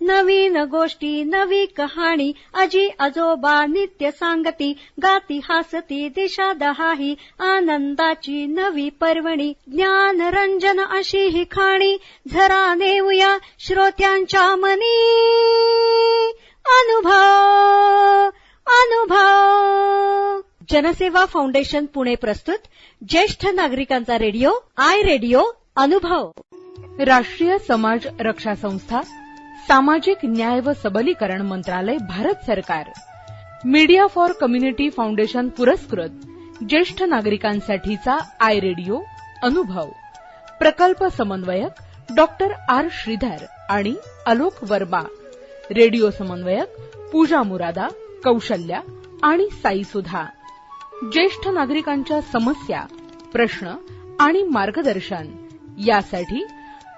नवीन गोष्टी नवी कहाणी आजी आजोबा नित्य सांगती गाती हासती दिशा दहाही आनंदाची नवी पर्वणी ज्ञान रंजन अशी ही खाणी झरा नेऊया श्रोत्यांच्या मनी अनुभव अनुभव. जनसेवा फाउंडेशन पुणे प्रस्तुत ज्येष्ठ नागरिकांचा रेडिओ आय रेडिओ अनुभव. राष्ट्रीय समाज रक्षा संस्था, सामाजिक न्याय व सबलीकरण मंत्रालय, भारत सरकार, मीडिया फॉर कम्युनिटी फाउंडेशन पुरस्कृत ज्येष्ठ नागरिकांसाठीचा आय रेडिओ अनुभव. प्रकल्प समन्वयक डॉक्टर आर श्रीधर आणि आलोक वर्मा. रेडिओ समन्वयक पूजा मुरादा, कौशल्या आणि साई सुधा. ज्येष्ठ नागरिकांच्या समस्या, प्रश्न आणि मार्गदर्शन यासाठी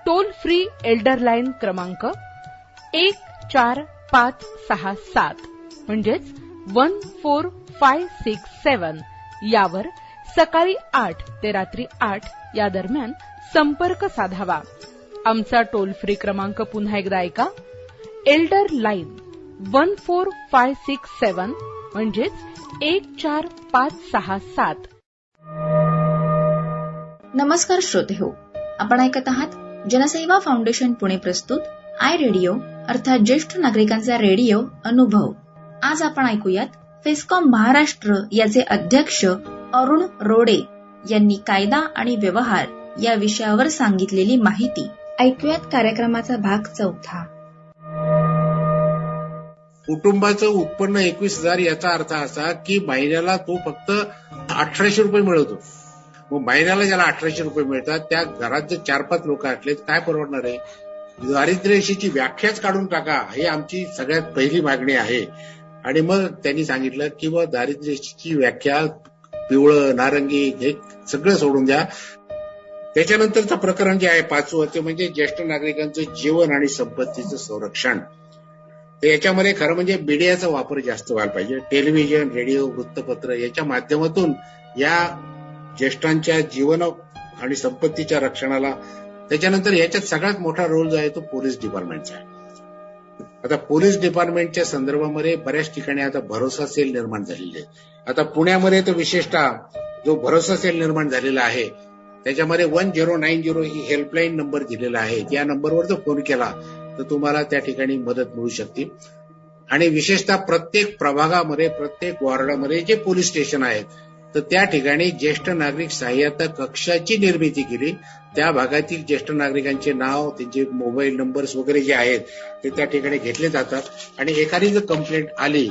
टोल फ्री एल्डर लाईन क्रमांक 14567 म्हणजेच 14567 यावर सकाळी 8 ते रात्री 8 या दरम्यान संपर्क साधावा. आमचा टोल फ्री क्रमांक पुन्हा एकदा ऐका. एल्डर लाईन 14567 म्हणजेच 14567. नमस्कार श्रोतेहो, आपण ऐकत आहात जनसेवा फाउंडेशन पुणे प्रस्तुत आय रेडिओ अर्थात ज्येष्ठ नागरिकांचा रेडिओ अनुभव. आज आपण ऐकूयात फेस्कॉम महाराष्ट्र याचे अध्यक्ष अरुण रोडे यांनी कायदा आणि व्यवहार या विषयावर सांगितलेली माहिती. ऐकूयात कार्यक्रमाचा भाग 4. कुटुंबाचं उत्पन्न 21,000 याचा अर्थ असा की महिन्याला तो फक्त 1,800 रुपये मिळवतो. मग महिन्याला ज्याला 1,800 रुपये मिळतात त्या घरात जर 4-5 लोक असले काय परवडणार आहे. दारिद्र्य रेषेची व्याख्याच काढून टाका, ही आमची सगळ्यात पहिली मागणी आहे. आणि मग त्यांनी सांगितलं की मग दारिद्र्य रेषेची व्याख्या पिवळं नारंगी हे सगळं सोडून द्या. त्याच्यानंतरचं प्रकरण जे आहे 5वं ते म्हणजे ज्येष्ठ नागरिकांचं जीवन आणि संपत्तीचं संरक्षण. तर याच्यामध्ये खरं म्हणजे मीडियाचा वापर जास्त व्हायला पाहिजे. टेलिव्हिजन, रेडिओ, वृत्तपत्र याच्या माध्यमातून या ज्येष्ठांच्या जीवन आणि संपत्तीच्या रक्षणाला. त्याच्यानंतर याच्यात सगळ्यात मोठा रोल जो आहे तो पोलीस डिपार्टमेंटचा आहे. आता पोलीस डिपार्टमेंटच्या संदर्भामध्ये बऱ्याच ठिकाणी आता भरोसा सेल निर्माण झालेले आहे. आता पुण्यामध्ये तर विशेषतः जो भरोसा सेल निर्माण झालेला आहे त्याच्यामध्ये 1090 ही हेल्पलाईन नंबर दिलेला आहे. या नंबरवर जर फोन केला तर तुम्हाला त्या ठिकाणी मदत मिळू शकते. आणि विशेषतः प्रत्येक प्रभागामध्ये, प्रत्येक वॉर्डामध्ये जे पोलीस स्टेशन आहेत तर त्या ठिकाणी ज्येष्ठ नागरिक सहाय्यता कक्षाची निर्मिती केली. त्या भागातील ज्येष्ठ नागरिकांचे नाव, त्यांचे मोबाईल नंबर्स वगैरे जे आहेत ते त्या ठिकाणी घेतले जातात. आणि एखादी जर कंप्लेंट आली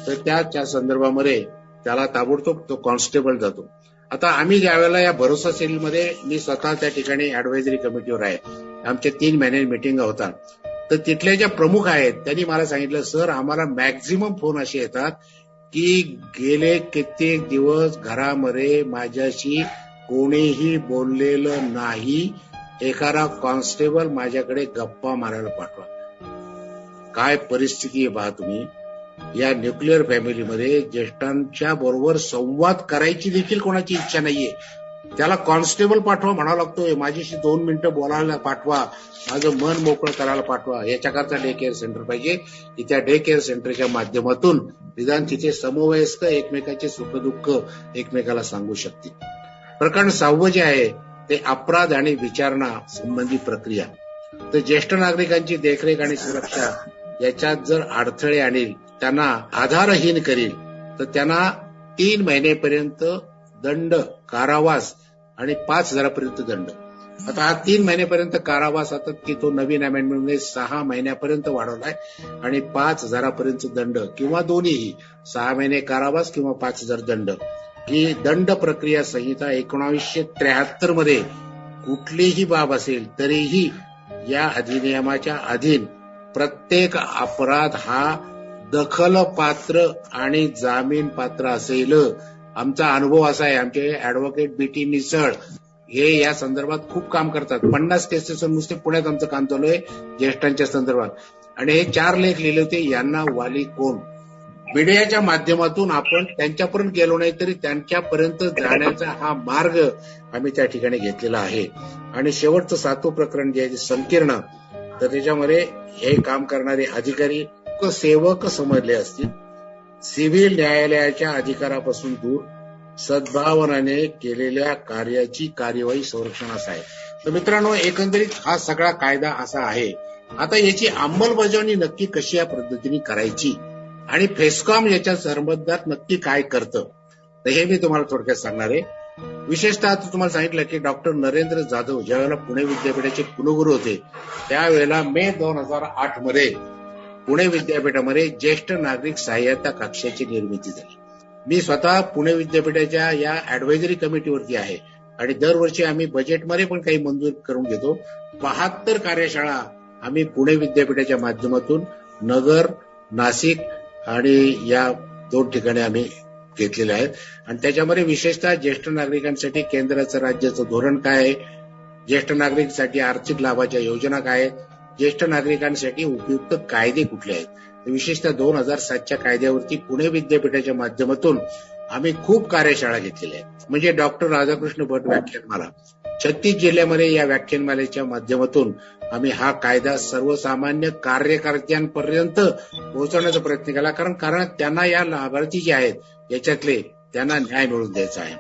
तर त्या संदर्भामध्ये त्याला ताबडतोब तो कॉन्स्टेबल जातो. आता आम्ही ज्यावेळेला या भरोसा सेलमध्ये मी स्वतः त्या ठिकाणी ऍडव्हायझरी कमिटीवर आहे, आमच्या 3 महिन्यांनी मिटिंग होतात. तर तिथल्या ज्या प्रमुख आहेत त्यांनी मला सांगितलं, सर आम्हाला मॅक्झिमम फोन असे येतात की गेले कित्येक दिवस घरामध्ये माझ्याशी कोणीही बोललेलं नाही, एखादा कॉन्स्टेबल माझ्याकडे गप्पा मारायला पाठवा. काय परिस्थिती आहे पहा तुम्ही. या न्यूक्लिअर फॅमिलीमध्ये ज्येष्ठांच्या बरोबर संवाद करायची देखील कोणाची इच्छा नाहीये. त्याला कॉन्स्टेबल पाठवा म्हणावं लागतोय, माझ्याशी 2 मिनिटं बोलायला पाठवा, माझं मन मोकळं करायला पाठवा. याच्याकरता डे केअर सेंटर पाहिजे की त्या डे केअर सेंटरच्या माध्यमातून निदान तिथे समवयस्क एकमेकाचे सुखदुःख एकमेकाला सांगू शकतील. प्रकरण 6 जे आहे ते अपराध आणि विचारणा संबंधी प्रक्रिया. तर ज्येष्ठ नागरिकांची देखरेख आणि सुरक्षा याच्यात जर अडथळे आणील, त्यांना आधारहीन करील तर त्यांना 3 महिनेपर्यंत दंड, कारावास आणि 5,000 पर्यंत दंड. आता हा 3 महिनेपर्यंत कारावास आता की तो नवीन अमेंडमेंटमध्ये 6 महिन्यापर्यंत वाढवलाय आणि 5,000 पर्यंत दंड किंवा दोन्हीही 6 महिने कारावास किंवा 5,000 दंड. ही दंड प्रक्रिया संहिता 1973 मध्ये कुठलीही बाब असेल तरीही या अधिनियमाच्या अधीन प्रत्येक अपराध हा दखलपात्र आणि जामीन पात्र असेल. आमचा अनुभव असा आहे, आमचे ऍडव्होकेट बीटी निसळ हे या संदर्भात खूप काम करतात. 50 केसेस नुसते पुण्यात आमचं काम चालू आहे ज्येष्ठांच्या संदर्भात. आणि हे 4 लेख लिहिले होते, यांना वाली कोण. मीडियाच्या माध्यमातून आपण त्यांच्यापर्यंत गेलो नाही तरी त्यांच्यापर्यंत जाण्याचा हा मार्ग आम्ही त्या ठिकाणी घेतलेला आहे. आणि शेवटचं 7वं प्रकरण जे आहे संकीर्ण, तर त्याच्यामध्ये हे काम करणारे अधिकारी सेवक समजले असतील. सिव्हिल न्यायालयाच्या अधिकारापासून दूर सद्भावनाने केलेल्या कार्याची कार्यवाही संरक्षण असं आहे. तर मित्रांनो, एकंदरीत हा सगळा कायदा असा आहे. आता याची अंमलबजावणी नक्की कशी या पद्धतीने करायची आणि फेस्कॉम याच्या संबंधात नक्की काय करतं, तर हे मी तुम्हाला थोडक्यात सांगणार आहे. विशेषतः तुम्हाला सांगितलं की डॉक्टर नरेंद्र जाधव ज्यावेळेला पुणे विद्यापीठाचे कुलगुरू होते त्यावेळेला मे 2008 मध्ये पुणे विद्यापीठामध्ये ज्येष्ठ नागरिक सहाय्यता कक्षाची निर्मिती झाली. मी स्वतः पुणे विद्यापीठाच्या या ऍडव्हायझरी कमिटीवरती आहे आणि दरवर्षी आम्ही बजेटमध्ये पण काही मंजूर करून घेतो. 72 कार्यशाळा आम्ही पुणे विद्यापीठाच्या माध्यमातून नगर, नाशिक आणि या 2 ठिकाणी आम्ही घेतलेले आहेत. आणि त्याच्यामध्ये विशेषतः ज्येष्ठ नागरिकांसाठी केंद्राचं राज्याचं धोरण काय आहे, ज्येष्ठ नागरिकांसाठी आर्थिक लाभाच्या योजना काय आहेत, ज्येष्ठ नागरिकांसाठी उपयुक्त कायदे कुठले आहेत. विशेषतः 2007च्या कायद्यावरती पुणे विद्यापीठाच्या माध्यमातून आम्ही खूप कार्यशाळा घेतलेल्या आहेत. म्हणजे डॉक्टर राधाकृष्ण भट व्याख्यानमाला 36 जिल्ह्यामध्ये या व्याख्यानमालेच्या माध्यमातून आम्ही हा कायदा सर्वसामान्य कार्यकर्त्यांपर्यंत पोहोचवण्याचा प्रयत्न केला. कारण त्यांना या लाभार्थी जे आहेत याच्यातले त्यांना न्याय मिळवून द्यायचा आहे.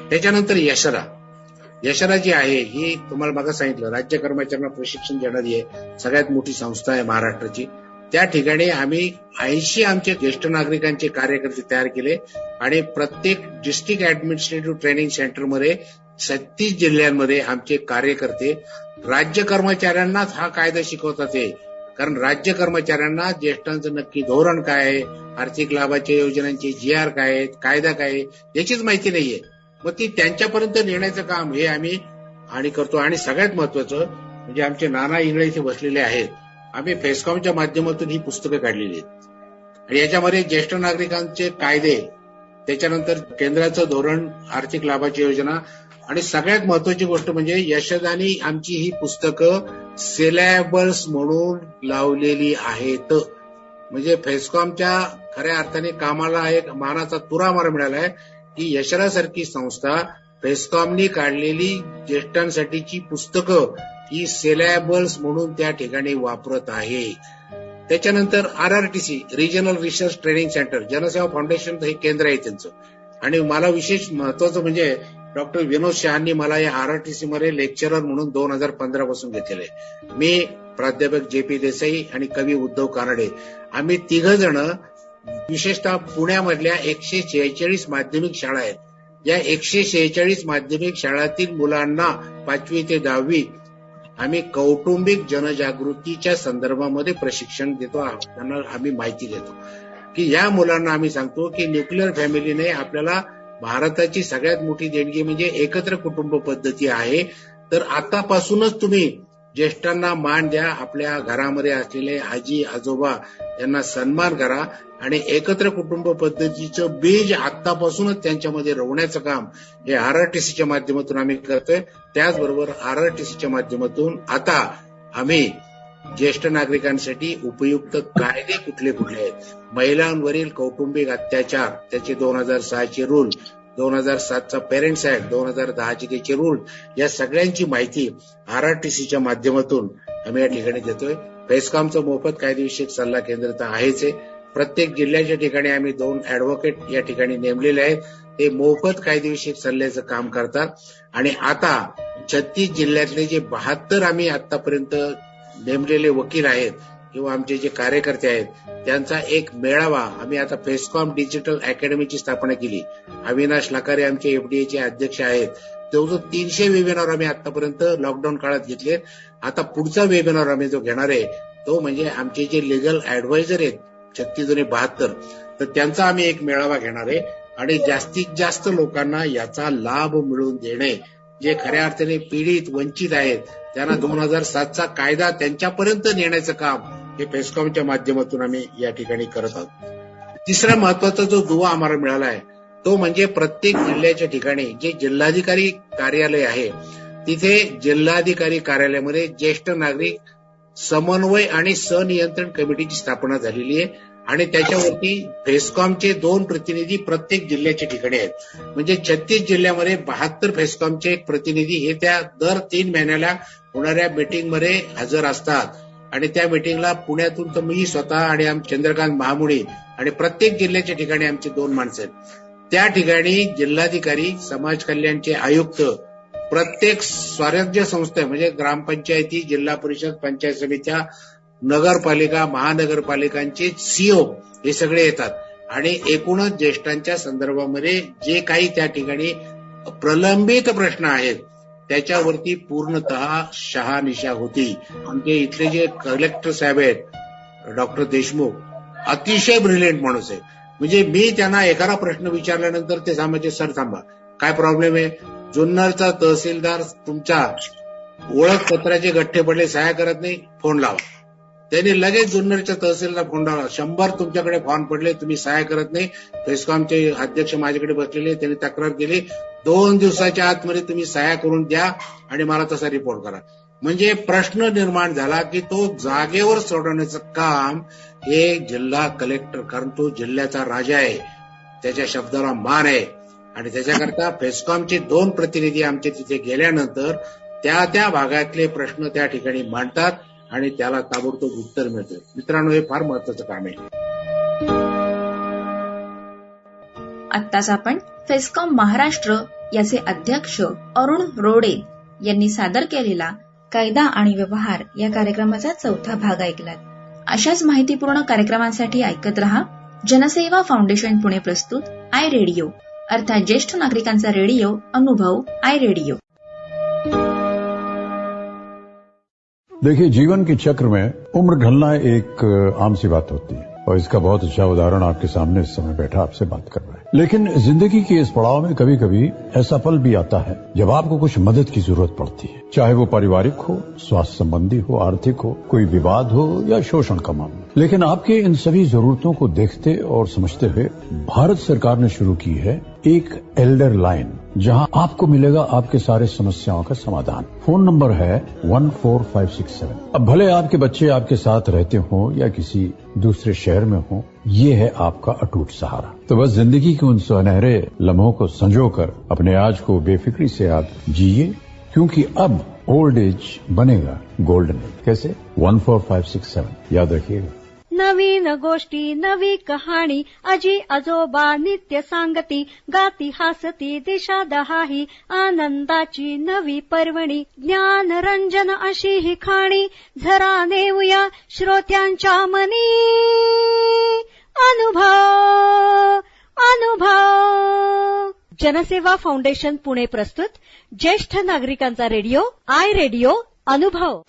त्याच्यानंतर यशरा जी आहे ही तुम्हाला मागे सांगितलं राज्य कर्मचाऱ्यांना प्रशिक्षण देणारी आहे, सगळ्यात मोठी संस्था आहे महाराष्ट्राची. त्या ठिकाणी आम्ही 80 आमचे ज्येष्ठ नागरिकांचे कार्यकर्ते तयार केले आणि प्रत्येक डिस्ट्रिक्ट ऍडमिनिस्ट्रेटिव्ह ट्रेनिंग सेंटरमध्ये 36 जिल्ह्यांमध्ये आमचे कार्यकर्ते राज्य कर्मचाऱ्यांनाच हा कायदा शिकवतात. ते कारण राज्य कर्मचाऱ्यांना ज्येष्ठांचं नक्की धोरण काय आहे, आर्थिक लाभाच्या योजनांचे GR काय आहेत, कायदा काय आहे याचीच माहिती नाहीये. मग ती त्यांच्यापर्यंत नेण्याचं काम हे आम्ही करतो. आणि सगळ्यात महत्वाचं म्हणजे आमचे नाना इंगळे इथे बसलेले आहेत. आम्ही फेस्कॉमच्या माध्यमातून ही पुस्तकं काढलेली आहेत आणि याच्यामध्ये ज्येष्ठ नागरिकांचे कायदे, त्याच्यानंतर केंद्राचं धोरण, आर्थिक लाभाची योजना आणि सगळ्यात महत्वाची गोष्ट म्हणजे यशदानी आमची ही पुस्तकं सिलेबस म्हणून लावलेली आहेत. म्हणजे फेस्कॉमच्या खऱ्या अर्थाने कामाला एक मानाचा तुरा मार मिळाला आहे की यशरासारखी संस्था फेस्कॉमनी काढलेली ज्येष्ठांसाठीची पुस्तकं ही सिलेबस म्हणून त्या ठिकाणी वापरत आहे. त्याच्यानंतर RRTC regional research training centre, जनसेवा फाउंडेशन हे केंद्र आहे त्यांचं. आणि मला विशेष महत्वाचं म्हणजे डॉक्टर विनोद शहांनी मला या RRTC मध्ये लेक्चरर म्हणून 2015 पासून घेतलेले. मी, प्राध्यापक JP देसाई आणि कवी उद्धव कानडे आम्ही 3 जण विशेषतः पुण्यामधल्या 146 माध्यमिक शाळा आहेत. या 146 माध्यमिक शाळातील मुलांना 5वी ते 10वी आम्ही कौटुंबिक जनजागृतीच्या संदर्भामध्ये प्रशिक्षण देतो. त्यांना आम्ही माहिती देतो की या मुलांना आम्ही सांगतो की न्यूक्लिअर फॅमिलीने आपल्याला भारताची सगळ्यात मोठी देणगी म्हणजे एकत्र कुटुंब पद्धती आहे. तर आतापासूनच तुम्ही ज्येष्ठांना मान द्या, आपल्या घरामध्ये असलेले आजी आजोबा यांना सन्मान करा आणि एकत्र कुटुंब पद्धतीचं बीज आतापासूनच त्यांच्यामध्ये रोवण्याचं काम हे RRTCच्या माध्यमातून आम्ही करतोय. त्याचबरोबर RRTCच्या माध्यमातून आता आम्ही ज्येष्ठ नागरिकांसाठी उपयुक्त कायदे कुठले आहेत, महिलांवरील कौटुंबिक अत्याचार त्याचे 2006चे रूल, 2007चा पेरेंट्स ऍक्ट, 2010चे त्याचे रूल, या सगळ्यांची माहिती RRTCच्या माध्यमातून आम्ही या ठिकाणी देतोय. फेस्कॉमचं मोफत कायदेविषयक सल्ला केंद्र तर आहेच आहे. प्रत्येक जिल्ह्याच्या ठिकाणी आम्ही 2 ऍडव्होकेट या ठिकाणी नेमलेले आहेत. ते मोफत कायदेविषयक सल्ल्याचं काम करतात. आणि आता 36 जिल्ह्यातले जे 72 आम्ही आतापर्यंत नेमलेले वकील आहेत किंवा आमचे जे कार्यकर्ते आहेत त्यांचा एक मेळावा आम्ही आता फेस्कॉम डिजिटल अकॅडमीची स्थापना केली. अविनाश लाकारे आमचे FDAचे अध्यक्ष आहेत. जवळजवळ 300 वेबिनार आम्ही आतापर्यंत लॉकडाऊन काळात घेतले. आता पुढचा वेबिनार आम्ही जो घेणार आहे तो म्हणजे आमचे जे लिगल ऍडवायझर आहेत 36 आणि 72, तर त्यांचा आम्ही एक मेळावा घेणार आहे आणि जास्तीत जास्त लोकांना याचा लाभ मिळवून देणे, जे खऱ्या अर्थाने पीडित वंचित आहेत त्यांना 2007चा कायदा त्यांच्यापर्यंत नेण्याचं काम हे फेस्कॉमच्या माध्यमातून आम्ही या ठिकाणी करत आहोत. तिसरा महत्वाचा जो दुवा आम्हाला मिळाला आहे तो म्हणजे प्रत्येक जिल्ह्याच्या ठिकाणी जे जिल्हाधिकारी कार्यालय आहे तिथे जिल्हाधिकारी कार्यालयामध्ये ज्येष्ठ नागरिक समन्वय आणि सनियंत्रण कमिटीची स्थापना झालेली आहे आणि त्याच्यावरती फेस्कॉमचे 2 प्रतिनिधी प्रत्येक जिल्ह्याच्या ठिकाणी आहेत. म्हणजे 36 जिल्ह्यामध्ये 72 फेस्कॉमचे प्रतिनिधी हे त्या दर 3 महिन्याला होणाऱ्या मीटिंगमध्ये हजर असतात. आणि त्या मिटिंगला पुण्यातून तर मी स्वतः आणि चंद्रकांत महामुळे आणि प्रत्येक जिल्ह्याच्या ठिकाणी आमची 2 माणसं आहेत. त्या ठिकाणी जिल्हाधिकारी, समाज कल्याणचे आयुक्त, प्रत्येक स्वराज्य संस्था म्हणजे ग्रामपंचायती, जिल्हा परिषद, पंचायत समित्या, नगरपालिका, महानगरपालिकांचे सीओ हे सगळे येतात आणि एकूणच ज्येष्ठांच्या संदर्भामध्ये जे काही त्या ठिकाणी प्रलंबित प्रश्न आहेत त्याच्यावरती पूर्णतः शहानिशा होती. आमचे इथले जे कलेक्टर साहेब आहेत डॉक्टर देशमुख, अतिशय ब्रिलियंट माणूस आहे. म्हणजे मी त्यांना एखादा प्रश्न विचारल्यानंतर ते सांगायचे, सर थांबा, काय प्रॉब्लेम आहे? जुन्नरचा तहसीलदार तुमच्या ओळखपत्राचे गठ्ठे पडले, सह्या करत नाही, फोन लावा. त्यांनी लगेच जुन्नरच्या तहसीलला फोन लावला, 100 तुमच्याकडे फॉर्म पडले, तुम्ही सह्या करत नाही. फेस्कॉमचे अध्यक्ष माझ्याकडे बसलेले, त्यांनी तक्रार केली, 2 दिवसाच्या आतमध्ये तुम्ही सह्या करून द्या आणि मला तसा रिपोर्ट करा. म्हणजे प्रश्न निर्माण झाला की तो जागेवर सोडवण्याचं काम हे जिल्हा कलेक्टर, कारण तो जिल्ह्याचा राजा आहे, त्याच्या शब्दाला मान आहे. आणि त्याच्याकरता फेस्कॉमचे 2 प्रतिनिधी आमचे तिथे गेल्यानंतर त्या भागातले प्रश्न त्या ठिकाणी मांडतात आणि त्याला ताबडतोब उत्तर मिळतं. मित्रांनो, हे फार महत्वाचं काम आहे. आत्ताच आपण फेस्कॉम महाराष्ट्र याचे अध्यक्ष अरुण रोडे यांनी सादर केलेला कायदा आणि व्यवहार या कार्यक्रमाचा 4था भाग ऐकलात. अशाच माहितीपूर्ण कार्यक्रमांसाठी ऐकत रहा जनसेवा फाउंडेशन पुणे प्रस्तुत आय रेडिओ, अर्थात ज्येष्ठ नागरिकांचा रेडिओ अनुभव आय रेडिओ. देखिए, जीवन के चक्र में उम्र ढलना एक आम सी बात होती है और इसका बहुत अच्छा उदाहरण आपके सामने इस समय बैठा आपसे बात कर रहा है. लेकिन जिंदगी के इस पड़ाव में कभी कभी ऐसा पल भी आता है जब आपको कुछ मदद की जरूरत पड़ती है, चाहे वो पारिवारिक हो, स्वास्थ्य संबंधी हो, आर्थिक हो, कोई विवाद हो या शोषण का मामला. लेकिन आपके इन सभी जरूरतों को देखते और समझते हुए भारत सरकार ने शुरू की है एक एल्डर लाइन, जहां आपको मिलेगा आपके सारे समस्याओं का समाधान. फोन नंबर है 14567. अब भले आपके बच्चे आपके साथ रहते हो या किसी दूसरे शहर में हो, ये है आपका अटूट सहारा. तो बस जिंदगी के उन सुनहरे लम्हों को संजोकर अपने आज को बेफिक्री से आप जिए, क्योंकि अब ओल्ड एज बनेगा गोल्डन एज. कैसे? 14567 याद रखिएगा. नवीन गोष्टी, नवी कहाणी, आजी आजोबा नित्य सांगती, गाती हासती दिशा दहाही, आनंदाची नवी पर्वणी, ज्ञान रंजन अशी ही खाणी, झरा नेऊया श्रोत्यांच्या मनी, अनुभव अनुभव. जनसेवा फाउंडेशन पुणे प्रस्तुत ज्येष्ठ नागरिकांचा रेडिओ आय रेडिओ अनुभव.